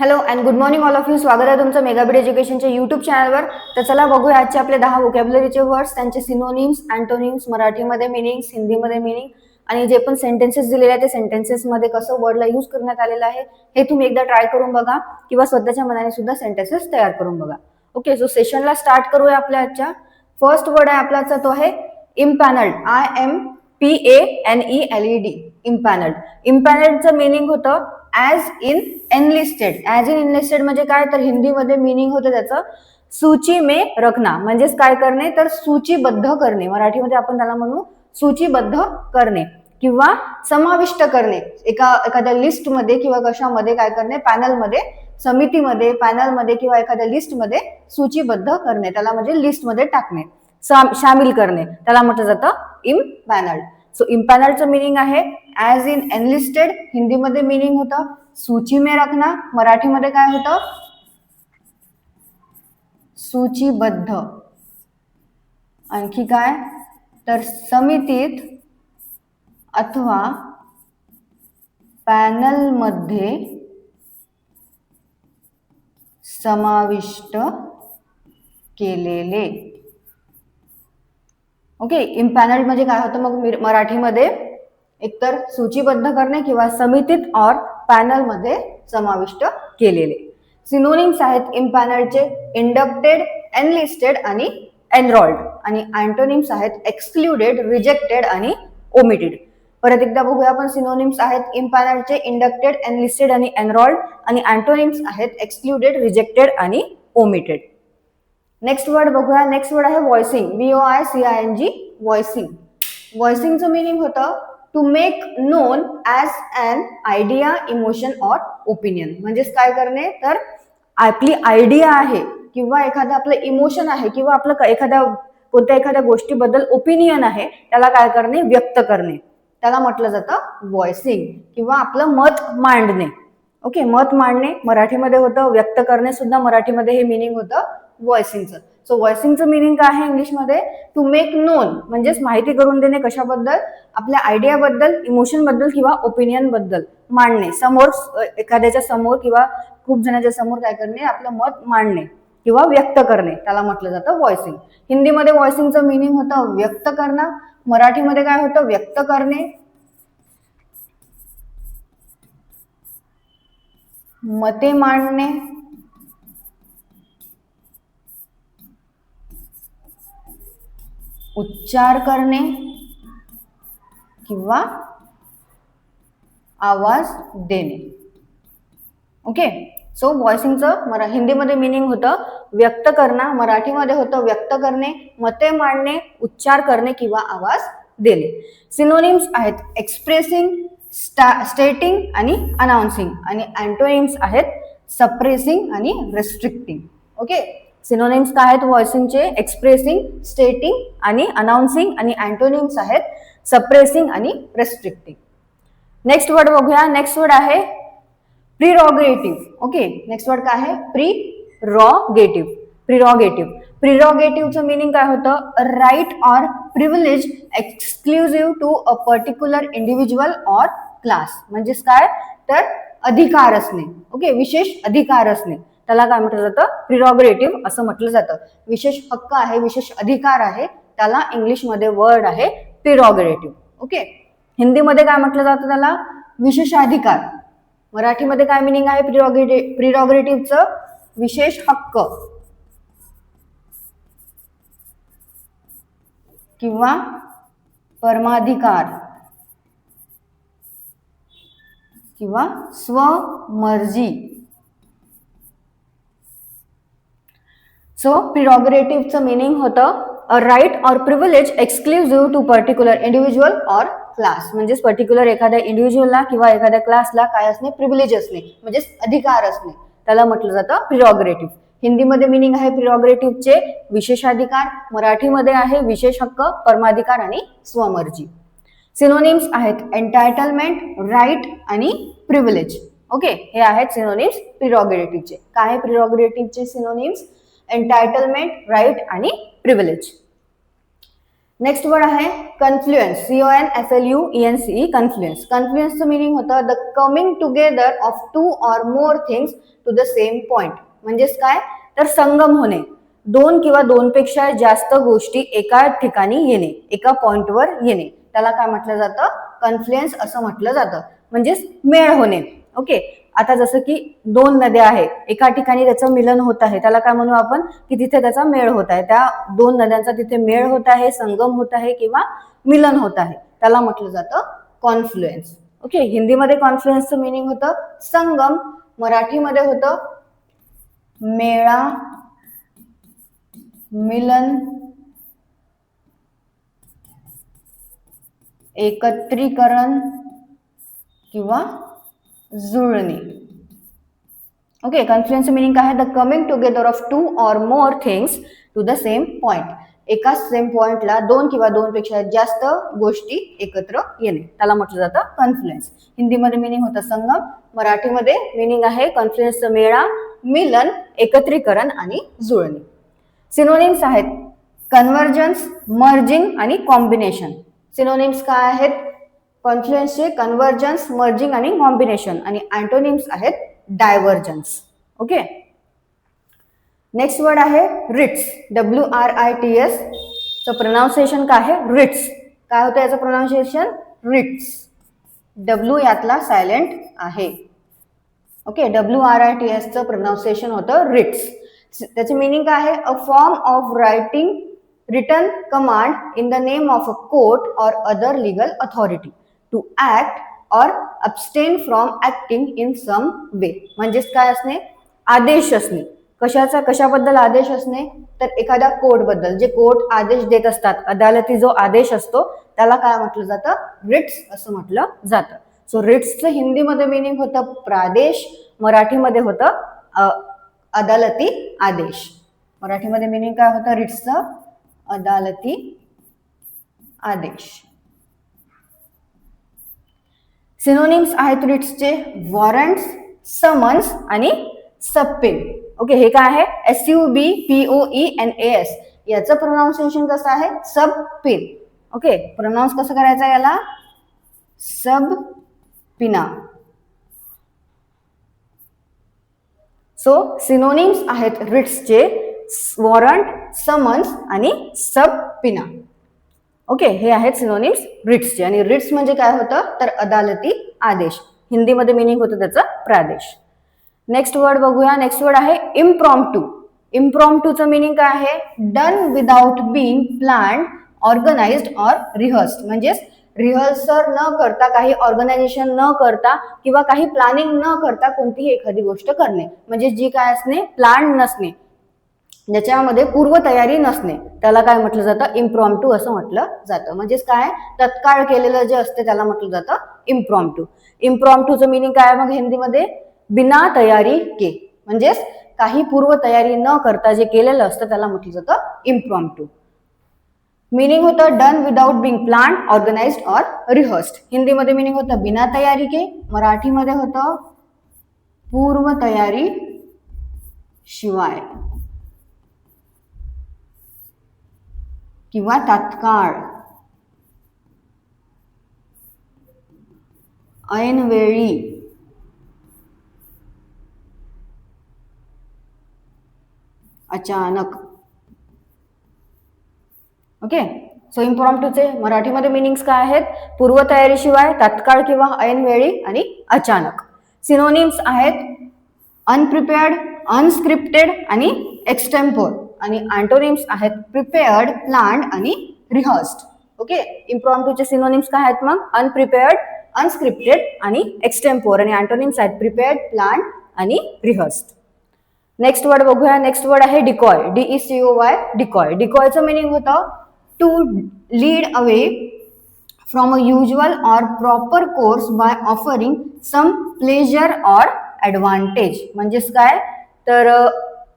Hello and good morning all of you. स्वागत आहे तुमचं मेगाबीट एज्युकेशनच्या युट्यूब चॅनलवर. तर चला बघूया आजचे आपले 10 व्होकॅब्युलरीचे वर्ड्स, त्यांचे सिनोनिम्स, अँटोनिम्स, मराठीमध्ये मिनिंग्स, हिंदीमध्ये मिनिंग आणि जे पण सेंटेन्सेस दिलेले आहेत ते सेंटेन्सेसमध्ये कसं वर्डला यूज करण्यात आलेलं आहे हे तुम्ही एकदा ट्राय करून बघा किंवा स्वतःच्या मनाने सुद्धा सेंटेन्सेस तयार करून बघा. ओके, सो सेशनला स्टार्ट करूया. आपल्या आजच्या फर्स्ट वर्ड आहे आपल्याचा तो आहे इम्पॅनल्ड. IMPANELED. इम्पॅनल्ड. इम्पॅनल्डचं मिनिंग होतं as in enlisted. As in enlisted म्हणजे काय, तर हिंदीमध्ये मिनिंग होतं त्याचं सूची में रखना, म्हणजेच काय करणे, तर सूचीबद्ध करणे. मराठीमध्ये आपण त्याला म्हणू सूचीबद्ध करणे किंवा समाविष्ट करणे. एखाद्या लिस्टमध्ये किंवा कशामध्ये काय करणे, पॅनलमध्ये, समितीमध्ये, पॅनलमध्ये किंवा एखाद्या लिस्टमध्ये सूचीबद्ध करणे, त्याला म्हणजे लिस्टमध्ये टाकणे, शामिल करणे, त्याला म्हटलं जातं इम्पॅनल्ड. सो इम्पॅनल्डचं मिनिंग आहे ॲज इन एनलिस्टेड. हिंदीमध्ये मिनिंग होतं सूची में रखना. मराठीमध्ये काय होतं, सूचीबद्ध. आणखी काय, तर समितीत अथवा पॅनलमध्ये समाविष्ट केलेले. ओके, इम्पॅनल्ड म्हणजे काय होतं मग मराठीमध्ये, एकतर सूचीबद्ध करणे किंवा समितीत और पॅनलमध्ये समाविष्ट केलेले. सिनोनिम्स आहेत इम्पॅनल्डचे इंडक्टेड, एनलिस्टेड आणि एनरोल्ड. आणि अँटोनिम्स आहेत एक्सक्लुडेड, रिजेक्टेड आणि ओमिटेड. परत एकदा बघूया आपण. सिनोनिम्स आहेत इम्पॅनल्डचे इंडक्टेड, एनलिस्टेड आणि एनरोल्ड. आणि अँटोनिम्स आहेत एक्सक्लुडेड, रिजेक्टेड आणि ओमिटेड. नेक्स्ट वर्ड बघूया. नेक्स्ट वर्ड आहे व्हॉइसिंग. VOICING. व्हॉइसिंग. व्हॉइसिंगचं मिनिंग होतं to make known as an idea, emotion or opinion. म्हणजेच काय करणे, तर आपली आयडिया आहे किंवा एखादं आपलं इमोशन आहे किंवा आपलं कोणत्या एखाद्या गोष्टीबद्दल ओपिनियन आहे, त्याला काय करणे, व्यक्त करणे, त्याला म्हटलं जातं व्हॉइसिंग किंवा आपलं मत मांडणे. ओके, मत मांडणे मराठीमध्ये होतं, व्यक्त करणे सुद्धा मराठीमध्ये हे मिनिंग होतं व्हॉइसिंगचं. सो व्हॉइसिंगचं मिनिंग काय आहे इंग्लिशमध्ये, टू मेक नोन, म्हणजेच माहिती करून देणे कशाबद्दल, आपल्या आयडियाबद्दल, इमोशनबद्दल किंवा ओपिनियन बद्दल मांडणे. समोर, एखाद्याच्या समोर किंवा खूप जणांच्या समोर काय करणे, आपलं मत मांडणे किंवा व्यक्त करणे, त्याला म्हटलं जातं व्हॉइसिंग. हिंदीमध्ये व्हॉइसिंगचं मिनिंग होतं व्यक्त करणं. मराठीमध्ये काय होतं, व्यक्त करणे, मते मांडणे, उच्चार करणे किंवा आवाज देणे. ओके, सो व्हॉइसिंगचं हिंदीमध्ये मिनिंग होतं व्यक्त करणं, मराठीमध्ये होतं व्यक्त करणे, मते मांडणे, उच्चार करणे किंवा आवाज देणे. सिनोनिम्स आहेत एक्सप्रेसिंग, स्टेटिंग आणि अनाउन्सिंग. आणि अँटोनिम्स आहेत सप्रेसिंग आणि रेस्ट्रिक्टिंग. ओके, सिनोनिम्स काय आहेत व्हॉइसिंगचे, एक्सप्रेसिंग, स्टेटिंग आणि अनाउन्सिंग. आणि अँटोनिम्स आहेत सप्रेसिंग आणि रेस्ट्रिक्टिंग. नेक्स्ट वर्ड बघूया. नेक्स्ट वर्ड आहे प्रिरॉगेटिव्ह. ओके, नेक्स्ट वर्ड काय आहे, प्रिरॉगेटिव्ह. प्रिरॉगेटिव्ह. प्रिरॉगेटिव्हचं मिनिंग काय होतं, right or privilege exclusive to a particular individual or class. म्हणजेच काय, तर अधिकार असणे. ओके, विशेष अधिकार असणे, त्याला काय म्हटलं जातं, प्रिरॉगेटिव्ह असं म्हटलं जातं. विशेष हक्क आहे, विशेष अधिकार आहे, त्याला इंग्लिशमध्ये वर्ड आहे प्रिरॉगेटिव्ह. ओके, हिंदीमध्ये काय म्हटलं जातं, त्याला विशेषाधिकार. मराठीमध्ये काय मिनिंग आहे प्रिरॉगेटिव्हचं, विशेष हक्क किंवा परमाधिकार किंवा स्वमर्जी. सो प्रिरॉगेटिव्हचं मिनिंग होतं a right or privilege exclusive to particular individual or class. म्हणजेच पर्टिक्युलर एखाद्या इंडिव्हिज्युअलला किंवा एखाद्या क्लासला काय असणे, प्रिव्हिलेज असणे, म्हणजेच अधिकार असणे, त्याला म्हटलं जातं प्रिरॉगेटिव्ह. हिंदीमध्ये मिनिंग आहे प्रिरॉगेटिव्हचे विशेषाधिकार, मराठीमध्ये आहे विशेष हक्क, परमाधिकार आणि स्वमर्जी. सिनोनिम्स आहेत एंटायटलमेंट, राईट आणि प्रिव्हिलेज. ओके, हे आहेत सिनोनिम्स प्रिरॉगेटिव्हचे. काय आहे प्रिरॉगेटिव्हचे सिनोनिम्स, एंटायटलमेंट, राईट आणि प्रिव्हिलेज. नेक्स्ट वर्ड आहे कन्फ्लुएन्स, CONFLUENCE, कन्फ्लुएन्स. कन्फ्लुएन्सचं मिनिंग होतं the coming together of 2 or more things to the same point. म्हणजेच काय, तर संगम होणे, 2 किंवा 2 पेक्षा जास्त गोष्टी एका ठिकाणी येणे, एका पॉइंटवर येणे, त्याला काय म्हटलं जातं, कन्फ्लुएन्स असं म्हटलं जातं. म्हणजेच मेळ होणे. ओके, आता जसं की 2 नद्या आहेत, एका ठिकाणी त्याचं मिलन होत आहे, त्याला काय म्हणू आपण, की तिथे त्याचा मेळ होत आहे, त्या 2 नद्यांचा तिथे मेळ होत आहे, संगम होत आहे किंवा मिलन होत आहे, त्याला म्हटलं जातं कॉन्फ्लुएन्स. ओके, हिंदीमध्ये कॉन्फ्लुएन्सचं मिनिंग होतं संगम, मराठीमध्ये होतं मेळा, मिलन, एकत्रीकरण किंवा जुळणी. ओके, कन्फ्लुएन्स मिनिंग काय आहे, the coming together of 2 or more things to the same point. एका सेम पॉइंटला 2 किंवा 2 पेक्षा जास्त गोष्टी एकत्र येणे, त्याला म्हटलं जातं कन्फ्लुएन्स. हिंदीमध्ये मिनिंग होतं संगम, मराठीमध्ये मिनिंग आहे कन्फ्लुएन्सचं मेळा, मिलन, एकत्रीकरण आणि जुळणी. सिनोनिम्स आहेत कन्व्हर्जन्स, मर्जिंग आणि कॉम्बिनेशन. सिनोनिम्स काय आहेत कॉन्फ्लुएन्सचे, कन्व्हर्जन्स, मर्जिंग आणि कॉम्बिनेशन, आणि अँटोनिम्स आहेत डायव्हर्जन्स. ओके, नेक्स्ट वर्ड आहे रिट्स, WRITS. चं प्रोनाउन्सिएशन काय आहे, रिट्स. काय होतं याचं प्रोनाउन्सिएशन, रिट्स. W यातला सायलेंट आहे. ओके, WRITS चं प्रोनाउन्सिएशन होतं रिट्स. त्याची मिनिंग काय आहे, a form of writing written command in the name of a court or other legal authority to act or अब्स्टेन from acting in सम वे. म्हणजेच काय असणे, आदेश असणे. कशाबद्दल आदेश असणे, तर एखाद्या कोर्ट बद्दल, जे कोर्ट आदेश देत असतात, अदालती जो आदेश असतो त्याला काय म्हटलं जातं, रिट्स असं म्हटलं जातं. सो रिट्सचं हिंदीमध्ये मिनिंग होतं प्रादेश, मराठीमध्ये होतं अदालती आदेश. मराठीमध्ये मिनिंग काय होतं रिट्सचं, अदालती आदेश. सिनोनिम्स आहेत रिट्सचे वॉरंट्स, समन्स आणि सबपिन. ओके, हे काय आहे, SUBPOENAS. याचं प्रोनाउन्सिएशन कसं आहे, सबपिन. ओके, प्रोनाउन्स कसं करायचं याला, सबपिना. सो सिनोनिम्स आहेत रिट्सचे वॉरंट, समन्स आणि सबपिना. ओके, हे आहेत सिनोनिम्स रिट्सचे. आणि रिट्स म्हणजे काय होतं, तर अदालती आदेश. हिंदीमध्ये मिनिंग होतं त्याचं प्रादेश. नेक्स्ट वर्ड बघूया. नेक्स्ट वर्ड आहे इम्प्रॉम्प्टू. इम्प्रॉम्प्टूचं मिनिंग काय आहे, done without being planned, organized और रिहर्स्ड. म्हणजेच रिहर्सल न करता, काही ऑर्गनायझेशन न करता किंवा काही प्लॅनिंग न करता कोणतीही एखादी गोष्ट करणे, म्हणजे जी काय असणे, प्लॅन नसणे, ज्याच्यामध्ये पूर्वतयारी नसणे, त्याला काय म्हटलं जातं, इम्प्रॉम्प्टू असं म्हटलं जातं. म्हणजेच काय, तत्काळ केलेलं जे असते त्याला म्हटलं जातं इम्प्रॉम्प्टू. इम्प्रॉम्प्टूचं मिनिंग काय मग हिंदीमध्ये, बिना तयारी के. म्हणजेच काही पूर्वतयारी न करता जे केलेलं असतं त्याला म्हटलं जातं इम्प्रॉम्प्टू. मिनिंग होतं done without being plan, organized और रिहर्स्ड. हिंदीमध्ये मिनिंग होतं बिना तयारी के, मराठीमध्ये होतं पूर्वतयारी शिवाय किंवा तात्काळ, ऐनवेळी, अचानक. ओके, सो इम्प्रॉम्प्टूचे मराठीमध्ये मिनिंग्स काय आहेत, पूर्वतयारीशिवाय, तात्काळ किंवा ऐनवेळी आणि अचानक. सिनोनिम्स आहेत अनप्रिपेअर्ड, अनस्क्रिप्टेड आणि एक्सटेम्पोर. आणि अँटोनिम्स आहेत प्रिपेअर्ड, प्लॅन्ड आणि रिहर्स्ड. ओके, इम्प्रॉम्प्टूचे सिनोनिम्स काय आहेत मग, अनप्रिपेअर्ड, अनस्क्रिप्टेड आणि एक्सटेम्पोर. आणि अँटोनिम्स आहेत प्रिपेअर्ड, प्लॅन्ड आणि रिहर्स्ड. नेक्स्ट वर्ड बघूया. नेक्स्ट वर्ड आहे डिकॉय, DECOY, डिकॉय. डिकॉयचं मिनिंग होतं to lead away from a usual or proper course by offering some pleasure or advantage. म्हणजेच काय, तर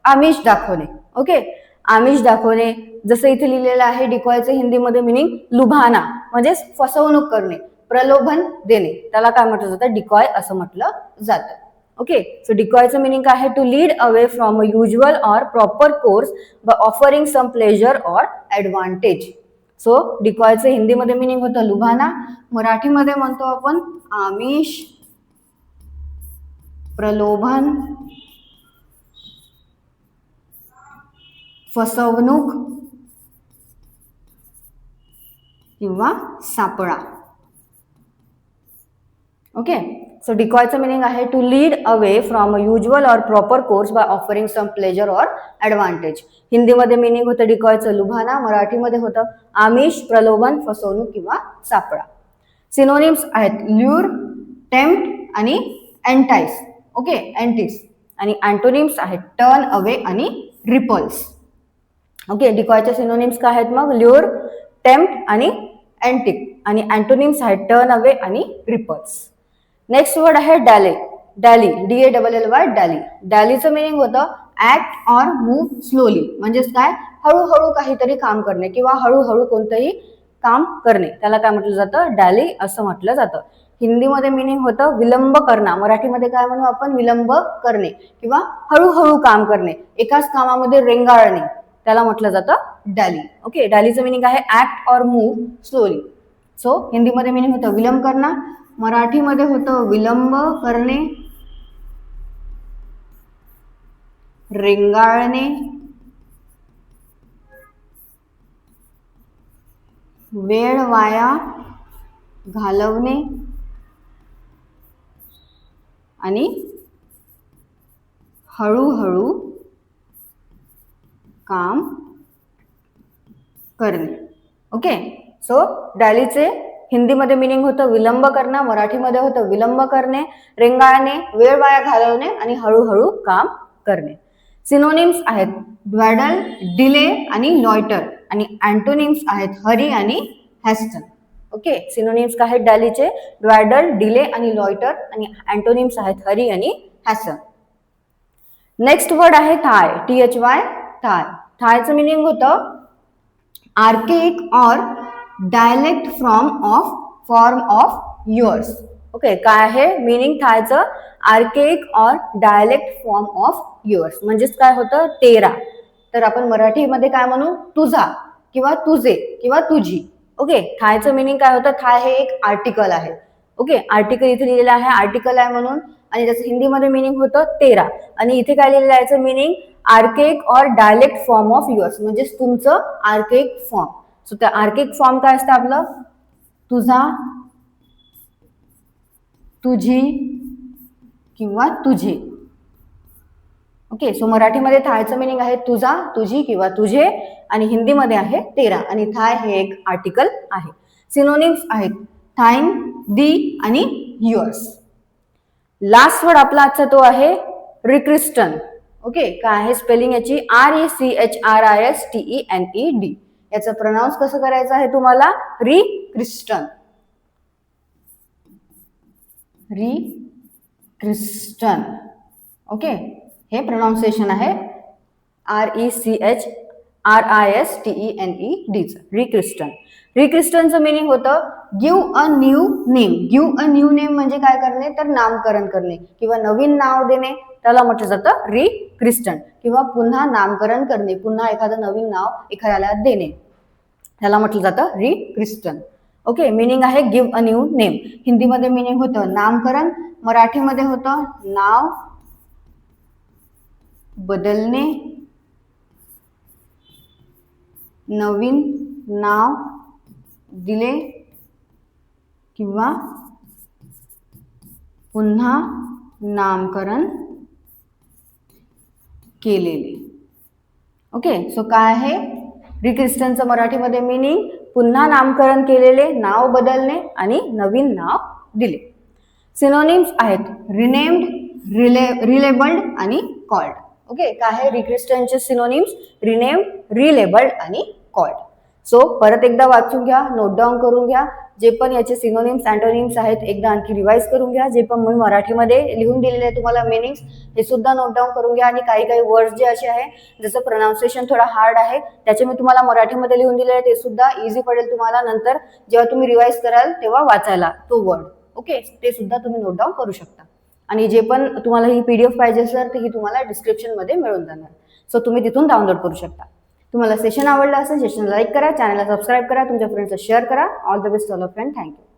आमिष दाखवणे. ओके, आमिष दाखवणे. जसं इथे लिहिलेलं आहे डिकॉयचं हिंदीमध्ये मिनिंग लुभाना, म्हणजेच फसवणूक करणे, प्रलोभन देणे, त्याला काय म्हटलं जातं, डिकॉय असं म्हटलं जातं. ओके, सो डिकॉयचं मिनिंग काय आहे, to lead away from a usual or proper course by offering some pleasure or advantage. So डिकॉयचं हिंदीमध्ये मिनिंग होतं लुभाना, मराठीमध्ये म्हणतो आपण आमिष, प्रलोभन, फसवणूक किंवा सापळा. ओके, सो डिकॉयचं मिनिंग आहे to lead away from a usual or proper course by offering some pleasure or advantage. हिंदीमध्ये मिनिंग होतं डिकॉयचं लुभाना, मराठीमध्ये होतं आमिष, प्रलोभन, फसवणूक किंवा सापळा. सिनोनिम्स आहेत ल्यूर, टेम्प्ट आणि एंटाइस. ओके, एंटिस. आणि अँटोनिम्स आहेत टर्न अवे आणि रिपल्स. ओके, डिकॉयच्या सिनोनिम्स काय आहेत मग ल्यूर, टेम्प्ट आणि एंटिक. आणि अँटोनिम्स आहेत टर्न अवे आणि रिपल्स. नेक्स्ट वर्ड आहे daily. Daily, DALLY, daily. डॅलीचं meaning होतं ऍक्ट ऑर मूव्ह स्लोली, म्हणजेच काय हळूहळू काहीतरी काम करणे किंवा हळूहळू कोणतंही काम करणे, त्याला काय म्हटलं जातं डॅली असं म्हटलं जातं. हिंदीमध्ये मिनिंग होतं विलंब करणं, मराठीमध्ये काय म्हणू आपण विलंब करणे किंवा हळूहळू काम करणे, एकाच कामामध्ये रेंगाळणे, त्याला म्हटलं जातं डॅली. ओके, डॅलीचं मिनिंग आहे act or move slowly. So हिंदीमध्ये मिनिंग होतं विलंब करणं, मराठीमध्ये होतं विलंब करणे, रेंगाळणे, वेळ वाया घालवणे आणि हळूहळू काम करणे. ओके, सो डॅलीचे हिंदीमध्ये मिनिंग होतं विलंब करणं, मराठीमध्ये होतं विलंब करणे, रेंगाळणे, वेळ वाया घालवणे आणि हळूहळू काम करणे. सिनोनिम्स आहेत ड्वॅडल, डिले आणि लॉयटर. आणि अँटोनिम्स आहेत हरी आणि हॅस्टन. ओके, सिनोनिम्स काय आहेत डॅलीचे ड्वॅडल, डिले आणि लॉयटर. आणि अँटोनिम्स आहेत हरी आणि हॅस्टन. नेक्स्ट वर्ड आहे थाय, THY, थाय. थायचं मिनिंग होतं archaic or dialect form of yours. Okay, काय आहे मिनिंग थायचं archaic or dialect form of yours, म्हणजेच काय होतं तेरा. तर आपण मराठीमध्ये काय म्हणू तुझा किंवा तुझे किंवा तुझी. ओके, थायचं मिनिंग काय होतं थाय हे एक आर्टिकल आहे. ओके, आर्टिकल इथे लिहिलेलं आहे आर्टिकल आहे म्हणून, आणि त्याचं हिंदीमध्ये मिनिंग होतं तेरा. आणि इथे काय लिहिलेलं आहे याचं meaning archaic or dialect form of yours, म्हणजेच तुमचं आर्केइक फॉर्म. सो त्या आर्केइक फॉर्म काय असतं आपलं तुझा, तुझी किंवा तुझे. ओके, सो मराठीमध्ये थायचं मिनिंग आहे तुझा, तुझी किंवा तुझे, आणि हिंदीमध्ये आहे तेरा. आणि थाय हे एक आर्टिकल आहे. सिनोनिम्स आहेत थाईन, दी आणि युअर्स. लास्ट वर्ड आपला आजचा तो आहे रिक्रिस्टन. ओके, काय आहे स्पेलिंग याची RECHRISTENED. याचं प्रोनाउन्स कसं करायचं आहे तुम्हाला रिक्रिस्टन. रिक्रिस्टन. ओके, हे प्रोनाउन्सिएशन आहे RECHRISTENED रिक्रिस्टन. रिक्रिस्टनचं मिनिंग होतं give a new name. Give a new name म्हणजे काय करणे तर नामकरण करणे किंवा नवीन नाव देणे, त्याला म्हटलं जातं रिक्रिस्टन. किंवा पुन्हा नामकरण करणे, पुन्हा एखादं नवीन नाव एखाद्याला देणे, त्याला म्हटलं जातं रिक्रिस्टन. ओके, मिनिंग आहे गिव्ह अ न्यू नेम. हिंदीमध्ये मिनिंग होतं नामकरण, मराठीमध्ये होतं नाव बदलणे, नवीन नाव दिले किंवा पुन्हा नामकरण केलेले. ओके, सो काय आहे रिक्रिस्टनचं मराठीमध्ये मिनिंग पुन्हा नामकरण केलेले, नाव बदलणे आणि नवीन नाव दिले. सिनोनिम्स आहेत रिनेम्ड, रिलेबल्ड आणि कॉल्ड. ओके, काय आहे रिक्रिस्टनचे सिनोनिम्स रिनेम्ड, रिलेबल्ड आणि कॉल्ड. सो परत एकदा वाचून घ्या, नोट डाऊन करून घ्या. जे पण याचे सिनोनिम्स अँटोनिम्स आहेत एकदा आणखी रिवाइज करून घ्या. जे पण मी मराठीमध्ये लिहून दिलेले आहे तुम्हाला मिनिंग्स हे सुद्धा नोट डाऊन करून घ्या. आणि काही काही वर्ड्स जे असे आहे जसं प्रोनाउन्सिएशन थोडा हार्ड आहे त्याचे मी तुम्हाला मराठीमध्ये लिहून दिले आहे, ते सुद्धा इझी पडेल तुम्हाला नंतर जेव्हा तुम्ही रिवाइज कराल तेव्हा वाचायला तो वर्ड. ओके, ते सुद्धा तुम्ही नोट डाऊन करू शकता. आणि जे पण तुम्हाला ही PDF पाहिजे असेल तर ही तुम्हाला डिस्क्रिप्शनमध्ये मिळून जाणार. सो तुम्ही तिथून डाउनलोड करू शकता. तुम्हाला सेशन आवडलं असेल सेशन लाईक करा, चॅनलला सबस्क्राईब करा, तुमच्या फ्रेंड्सला शेअर करा. All the best all of friend. Thank you.